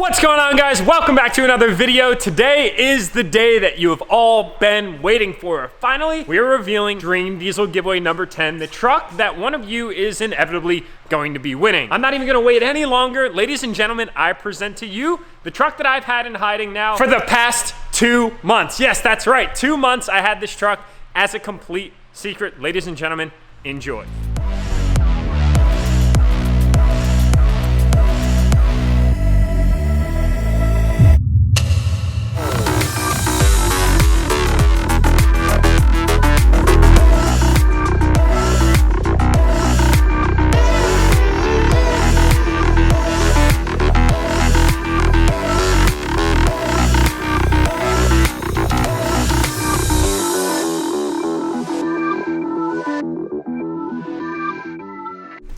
What's going on, guys? Welcome back to another video. Today is the day that you have all been waiting for. Finally, we are revealing Dream Diesel giveaway number 10, the truck that one of you is inevitably going to be winning. I'm not even gonna wait any longer. Ladies and gentlemen, I present to you the truck that I've had in hiding now for the past 2 months. Yes, that's right, 2 months I had this truck as a complete secret. Ladies and gentlemen, enjoy.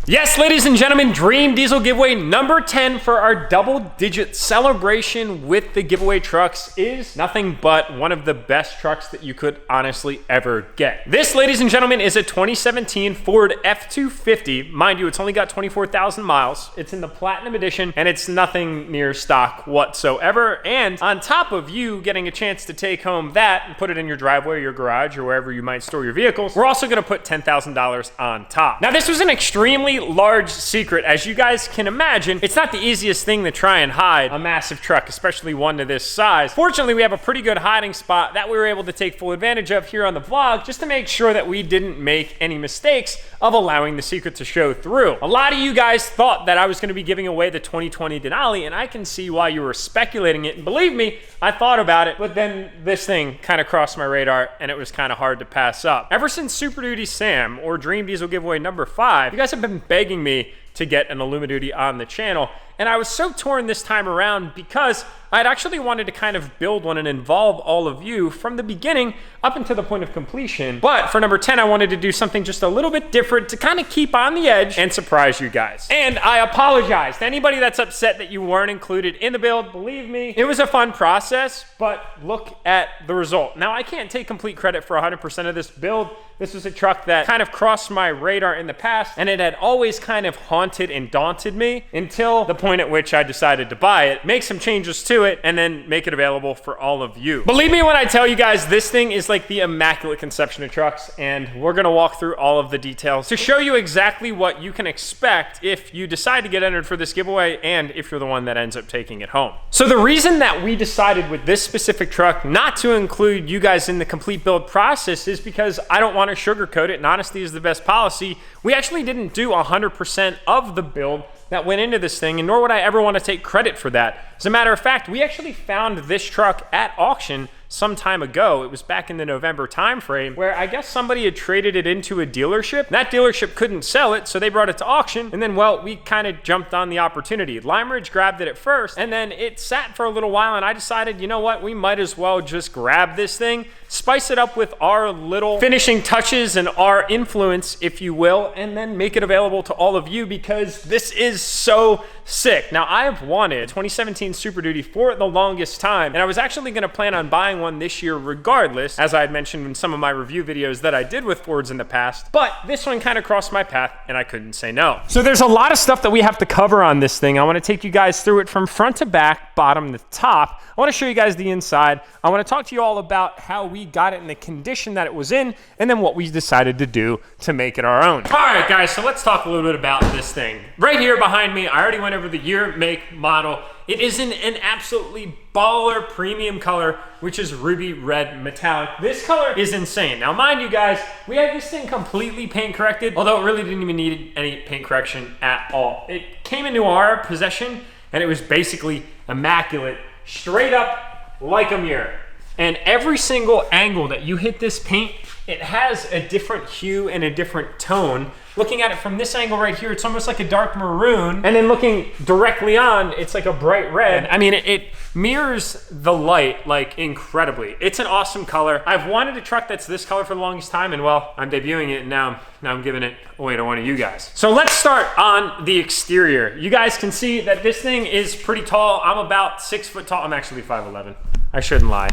Yes, ladies and gentlemen, Dream Diesel giveaway number 10 for our double-digit celebration with the giveaway trucks is nothing but one of the best trucks that you could honestly ever get. This, ladies and gentlemen, is a 2017 Ford F-250. Mind you, it's only got 24,000 miles. It's in the Platinum Edition, and it's nothing near stock whatsoever. And on top of you getting a chance to take home that and put it in your driveway, or your garage, or wherever you might store your vehicles, we're also gonna put $10,000 on top. Now, this was an extremely large secret. As you guys can imagine, it's not the easiest thing to try and hide a massive truck, especially one to this size. Fortunately, we have a pretty good hiding spot that we were able to take full advantage of here on the vlog, just to make sure that we didn't make any mistakes of allowing the secret to show through. A lot of you guys thought that I was going to be giving away the 2020 Denali, and I can see why you were speculating it. And believe me, I thought about it, but then this thing kind of crossed my radar, and it was kind of hard to pass up. Ever since Super Duty Sam or Dream Diesel giveaway number 5, you guys have been begging me to get an Illumiduty on the channel, and I was so torn this time around because I'd actually wanted to kind of build one and involve all of you from the beginning up until the point of completion. But for number 10, I wanted to do something just a little bit different to kind of keep on the edge and surprise you guys. And I apologize to anybody that's upset that you weren't included in the build. Believe me, it was a fun process, but look at the result. Now, I can't take complete credit for 100% of this build. This was a truck that kind of crossed my radar in the past, and it had always kind of haunted and daunted me until the point at which I decided to buy it, make some changes to it, and then make it available for all of you. Believe me when I tell you guys, this thing is like the immaculate conception of trucks, and we're gonna walk through all of the details to show you exactly what you can expect if you decide to get entered for this giveaway and if you're the one that ends up taking it home. So the reason that we decided with this specific truck not to include you guys in the complete build process is because I don't want to sugarcoat it, and honesty is the best policy. We actually didn't do 100% of the build that went into this thing, and nor would I ever want to take credit for that. As a matter of fact, we actually found this truck at auction some time ago. It was back in the November timeframe where I guess somebody had traded it into a dealership. That dealership couldn't sell it, so they brought it to auction, and then, well, we kind of jumped on the opportunity. Lime Ridge grabbed it at first, and then it sat for a little while, and I decided, you know what, we might as well just grab this thing, spice it up with our little finishing touches and our influence, if you will, and then make it available to all of you because this is so sick. Now, I have wanted 2017 Super Duty for the longest time, and I was actually going to plan on buying one this year regardless, as I had mentioned in some of my review videos that I did with Fords in the past, but this one kind of crossed my path and I couldn't say no. So there's a lot of stuff that we have to cover on this thing. I want to take you guys through it from front to back, bottom to top. I want to show you guys the inside. I want to talk to you all about how we got it in the condition that it was in, and then what we decided to do to make it our own. All right, guys, so let's talk a little bit about this thing. Right here behind me, I already went over the year, make, model. It is in an absolutely baller premium color, which is ruby red metallic. This color is insane. Now, mind you guys, we had this thing completely paint corrected, although it really didn't even need any paint correction at all. It came into our possession, and it was basically immaculate, straight up like a mirror. And every single angle that you hit this paint, it has a different hue and a different tone. Looking at it from this angle right here, it's almost like a dark maroon. And then looking directly on, it's like a bright red. I mean, it mirrors the light like incredibly. It's an awesome color. I've wanted a truck that's this color for the longest time, and well, I'm debuting it, and now I'm giving it away to one of you guys. So let's start on the exterior. You guys can see that this thing is pretty tall. I'm about 6 foot tall. I'm actually 5'11". I shouldn't lie.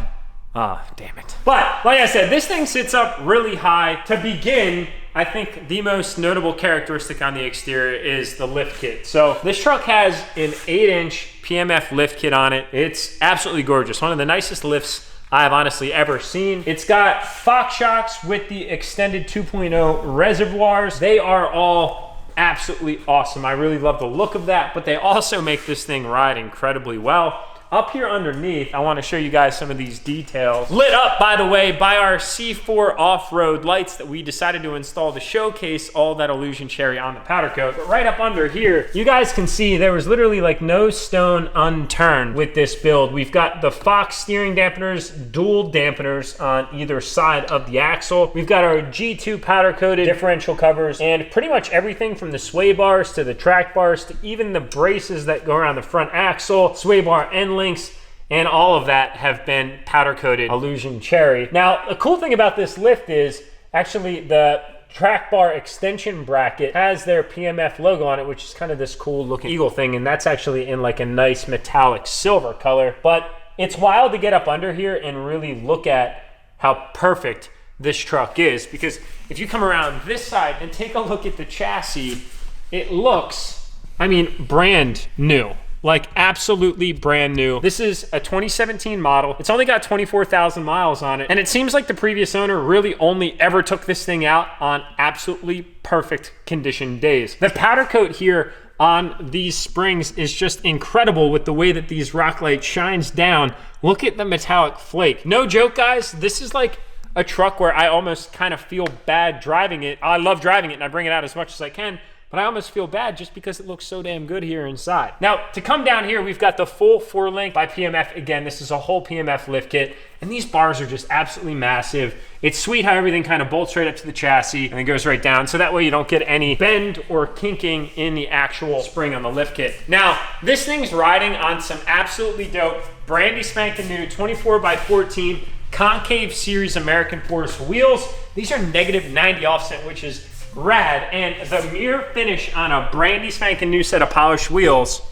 Ah, damn it. But like I said, this thing sits up really high. To begin, I think the most notable characteristic on the exterior is the lift kit. So this truck has an 8-inch PMF lift kit on it. It's absolutely gorgeous. One of the nicest lifts I've honestly ever seen. It's got Fox shocks with the extended 2.0 reservoirs. They are all absolutely awesome. I really love the look of that, but they also make this thing ride incredibly well. Up here underneath, I want to show you guys some of these details. Lit up, by the way, by our C4 off-road lights that we decided to install to showcase all that Illusion Cherry on the powder coat. But right up under here, you guys can see there was literally like no stone unturned with this build. We've got the Fox steering dampeners, dual dampeners on either side of the axle. We've got our G2 powder-coated differential covers, and pretty much everything from the sway bars to the track bars to even the braces that go around the front axle, sway bar end links, and all of that have been powder coated Illusion Cherry. Now, the cool thing about this lift is actually the track bar extension bracket has their PMF logo on it, which is kind of this cool looking eagle thing, and that's actually in like a nice metallic silver color. But it's wild to get up under here and really look at how perfect this truck is, because if you come around this side and take a look at the chassis, it looks, I mean, brand new. Like absolutely brand new. This is a 2017 model. It's only got 24,000 miles on it. And it seems like the previous owner really only ever took this thing out on absolutely perfect condition days. The powder coat here on these springs is just incredible with the way that these rock light shines down. Look at the metallic flake. No joke, guys. This is like a truck where I almost kind of feel bad driving it. I love driving it and I bring it out as much as I can, but I almost feel bad just because it looks so damn good here inside. Now, to come down here, we've got the full 4-link by PMF. Again, this is a whole PMF lift kit, and these bars are just absolutely massive. It's sweet how everything kind of bolts right up to the chassis and then goes right down, so that way you don't get any bend or kinking in the actual spring on the lift kit. Now, this thing's riding on some absolutely dope, brandy spanking new 24x14 concave series American Force wheels. These are -90 offset, which is rad, and the mirror finish on a brandy spanking new set of polished wheels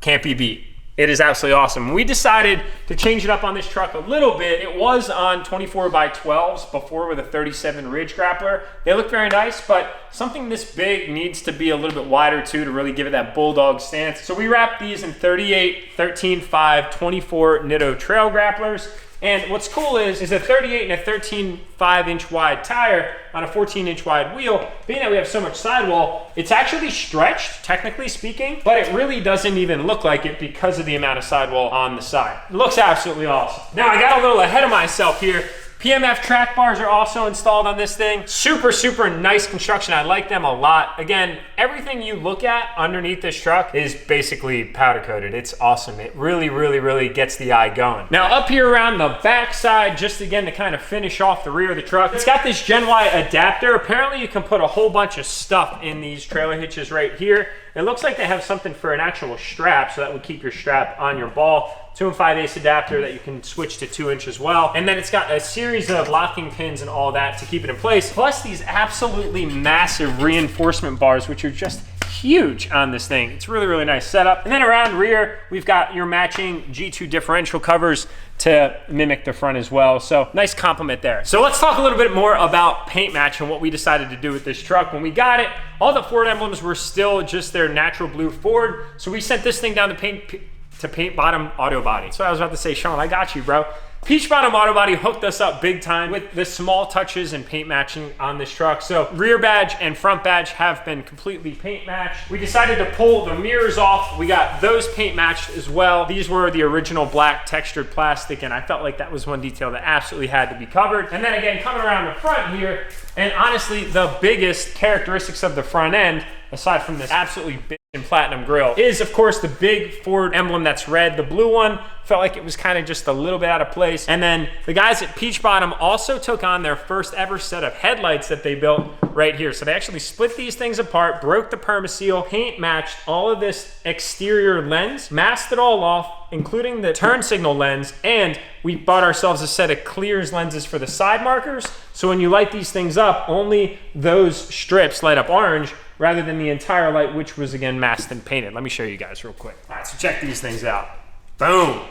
can't be beat. It is absolutely awesome. We decided to change it up on this truck a little bit. It was on 24x12s before with a 37 Ridge grappler. They look very nice, but something this big needs to be a little bit wider too to really give it that bulldog stance. So we wrapped these in 38, 13.5, 24 Nitto trail grapplers. And what's cool is a 38 and a 13.5 inch wide tire on a 14 inch wide wheel. Being that we have so much sidewall, it's actually stretched, technically speaking, but it really doesn't even look like it because of the amount of sidewall on the side. It looks absolutely awesome. Now, I got a little ahead of myself here. Pmf Track Bars are also installed on this thing. Super, super nice construction. I like them a lot. Again, everything you look at underneath this truck is basically powder coated. It's awesome. It really, really, really gets the eye going. Now up here around the back side, just again to kind of finish off the rear of the truck, it's got this Gen Y adapter. Apparently you can put a whole bunch of stuff in these trailer hitches right here. It looks like they have something for an actual strap, so that would keep your strap on your ball. 2 5/8 adapter that you can switch to 2-inch as well. And then it's got a series of locking pins and all that to keep it in place. Plus these absolutely massive reinforcement bars, which are just huge on this thing. It's really, really nice setup. And then around rear, we've got your matching G2 differential covers to mimic the front as well. So nice compliment there. So let's talk a little bit more about paint match and what we decided to do with this truck. When we got it, all the Ford emblems were still just their natural blue Ford. So we sent this thing down to paint bottom auto body. So I was about to say, Sean, I got you, bro. Peach Bottom Auto Body hooked us up big time with the small touches and paint matching on this truck. So rear badge and front badge have been completely paint matched. We decided to pull the mirrors off. We got those paint matched as well. These were the original black textured plastic, and I felt like that was one detail that absolutely had to be covered. And then again, coming around the front here, and honestly, the biggest characteristics of the front end, aside from this absolutely big and platinum grille, is of course the big Ford emblem that's red. The blue one felt like it was kind of just a little bit out of place. And then the guys at Peach Bottom also took on their first ever set of headlights that they built right here. So they actually split these things apart, broke the permaseal, paint matched all of this exterior lens, masked it all off, including the turn signal lens, and we bought ourselves a set of clears lenses for the side markers. So when you light these things up, only those strips light up orange rather than the entire light, which was again masked and painted. Let me show you guys real quick. All right, so check these things out. Boom.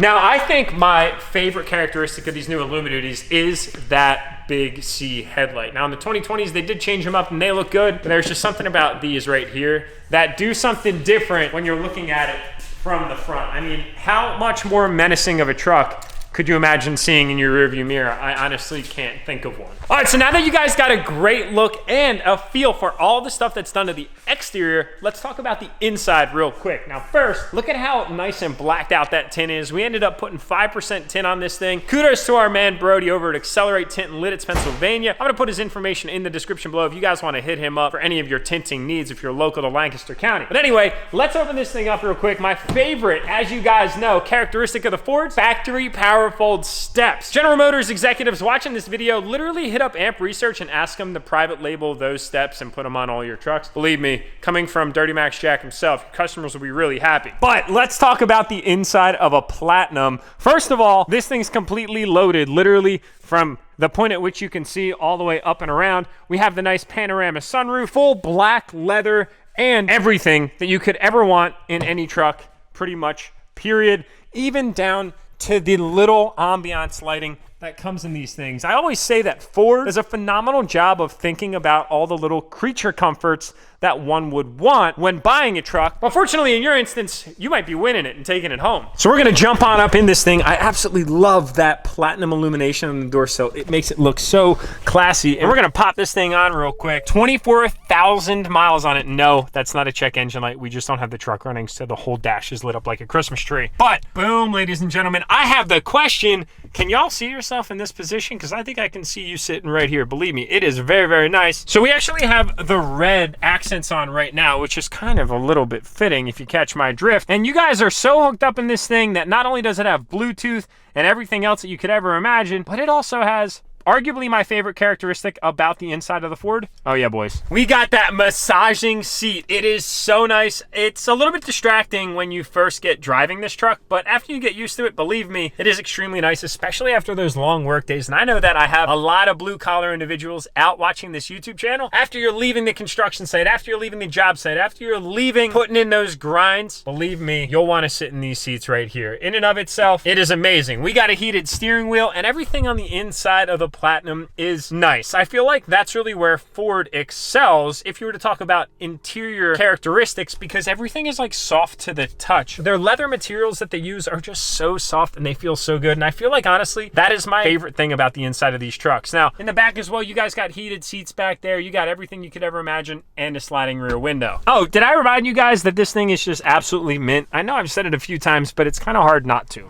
Now, I think my favorite characteristic of these new Illumiduties is that big C headlight. Now, in the 2020s, they did change them up and they look good, but there's just something about these right here that do something different when you're looking at it from the front. I mean, how much more menacing of a truck could you imagine seeing in your rearview mirror? I honestly can't think of one. All right, so now that you guys got a great look and a feel for all the stuff that's done to the exterior, let's talk about the inside real quick. Now first, look at how nice and blacked out that tint is. We ended up putting 5% tint on this thing. Kudos to our man Brody over at Xelerate Tint in Lidditz, Pennsylvania. I'm gonna put his information in the description below if you guys wanna hit him up for any of your tinting needs if you're local to Lancaster County. But anyway, let's open this thing up real quick. My favorite, as you guys know, characteristic of the Ford, factory power fold steps. General Motors executives watching this video literally hit up Amp Research and ask them to private label those steps and put them on all your trucks. Believe me, coming from DURTYMAX Jack himself, your customers will be really happy. But let's talk about the inside of a Platinum. First of all, this thing's completely loaded, literally from the point at which you can see all the way up and around. We have the nice panorama sunroof, full black leather, and everything that you could ever want in any truck, pretty much, period. Even down to the little ambiance lighting that comes in these things. I always say that Ford does a phenomenal job of thinking about all the little creature comforts that one would want when buying a truck. But fortunately, in your instance, you might be winning it and taking it home. So we're gonna jump on up in this thing. I absolutely love that platinum illumination on the door sill. It makes it look so classy. And we're gonna pop this thing on real quick. 24,000 miles on it. No, that's not a check engine light. We just don't have the truck running, so the whole dash is lit up like a Christmas tree. But boom, ladies and gentlemen, I have the question. Can y'all see yourself in this position? Because I think I can see you sitting right here. Believe me, it is very, very nice. So we actually have the red accents on right now, which is kind of a little bit fitting if you catch my drift. And you guys are so hooked up in this thing that not only does it have Bluetooth and everything else that you could ever imagine, but it also has arguably my favorite characteristic about the inside of the Ford. Oh yeah, boys. We got that massaging seat. It is so nice. It's a little bit distracting when you first get driving this truck, but after you get used to it, believe me, it is extremely nice, especially after those long work days. And I know that I have a lot of blue collar individuals out watching this YouTube channel. After you're leaving the construction site, after you're leaving the job site, after you're leaving, putting in those grinds, believe me, you'll want to sit in these seats right here. In and of itself, it is amazing. We got a heated steering wheel and everything on the inside of the Platinum is nice. I feel like that's really where Ford excels if you were to talk about interior characteristics, because everything is like soft to the touch. Their leather materials that they use are just so soft and they feel so good. And I feel like, honestly, that is my favorite thing about the inside of these trucks. Now, in the back as well, you guys got heated seats back there. You got everything you could ever imagine and a sliding rear window. Oh, did I remind you guys that this thing is just absolutely mint? I know I've said it a few times, but it's kind of hard not to.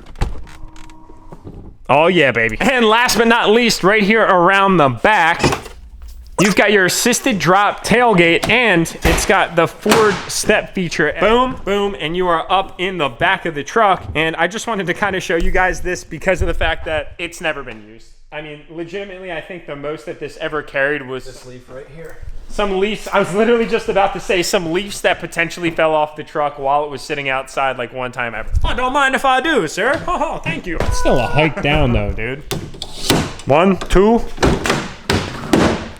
Oh yeah, baby. And last but not least, right here around the back, you've got your assisted drop tailgate, and it's got the Ford step feature. Boom, boom, and you are up in the back of the truck. And I just wanted to kind of show you guys this because of the fact that it's never been used. I mean, legitimately, I think the most that this ever carried was this leaf right here. Some leaves. I was literally just about to say some leaves that potentially fell off the truck while it was sitting outside like one time ever. Oh, don't mind if I do, sir. Oh, thank you. It's still a hike down though, dude. 1, 2,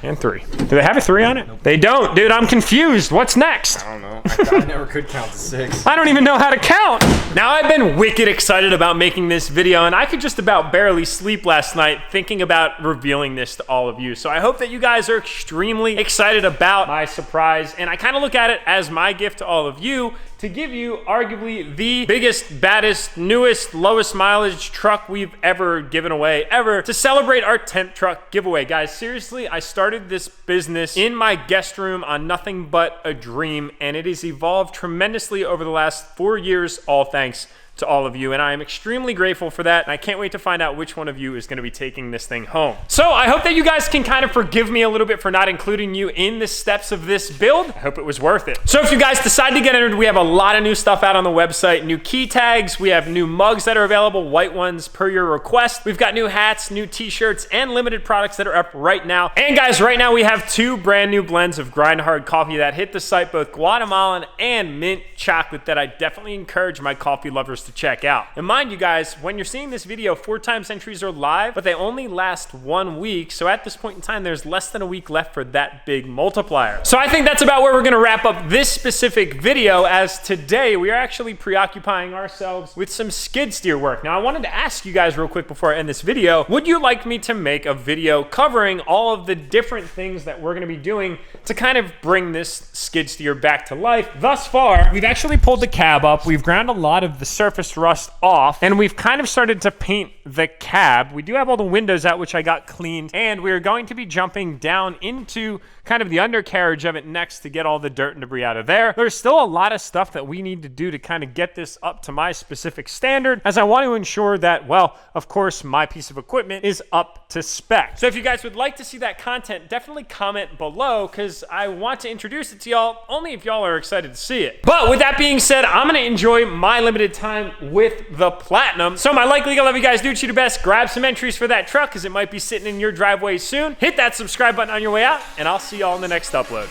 and 3. Do they have a 3 on it? Nope. They don't, dude. I'm confused. What's next? I don't know. I never could count to 6. I don't even know how to count. Now, I've been wicked excited about making this video, and I could just about barely sleep last night thinking about revealing this to all of you. So I hope that you guys are extremely excited about my surprise, and I kind of look at it as my gift to all of you to give you arguably the biggest, baddest, newest, lowest mileage truck we've ever given away ever to celebrate our 10th truck giveaway. Guys, seriously, I started this business in my guest room on nothing but a dream, and it has evolved tremendously over the last 4 years, all thanks to all of you, and I am extremely grateful for that, and I can't wait to find out which one of you is going to be taking this thing home. So I hope that you guys can kind of forgive me a little bit for not including you in the steps of this build. I hope it was worth it. So if you guys decide to get entered, we have a lot of new stuff out on the website. New key tags, we have new mugs that are available, white ones per your request. We've got new hats, new t-shirts, and limited products that are up right now. And guys, right now we have 2 brand new blends of grind hard coffee that hit the site, both Guatemalan and mint chocolate, that I definitely encourage my coffee lovers to check out. And mind you guys, when you're seeing this video, 4x entries are live, but they only last 1 week. So at this point in time, there's less than a week left for that big multiplier. So I think that's about where we're gonna wrap up this specific video, as today we are actually preoccupying ourselves with some skid steer work. Now I wanted to ask you guys real quick before I end this video, would you like me to make a video covering all of the different things that we're gonna be doing to kind of bring this skid steer back to life? Thus far, we've actually pulled the cab up, we've ground a lot of the surface rust off, and we've kind of started to paint the cab. We do have all the windows out, which I got cleaned, and we're going to be jumping down into kind of the undercarriage of it next to get all the dirt and debris out of there. There's still a lot of stuff that we need to do to kind of get this up to my specific standard, as I want to ensure that, well, of course, my piece of equipment is up to spec. So if you guys would like to see that content, definitely comment below, because I want to introduce it to y'all only if y'all are excited to see it. But with that being said, I'm gonna enjoy my limited time with the Platinum. So my likely goal, you guys do what you do best, grab some entries for that truck, because it might be sitting in your driveway soon. Hit that subscribe button on your way out, and I'll see y'all in the next upload.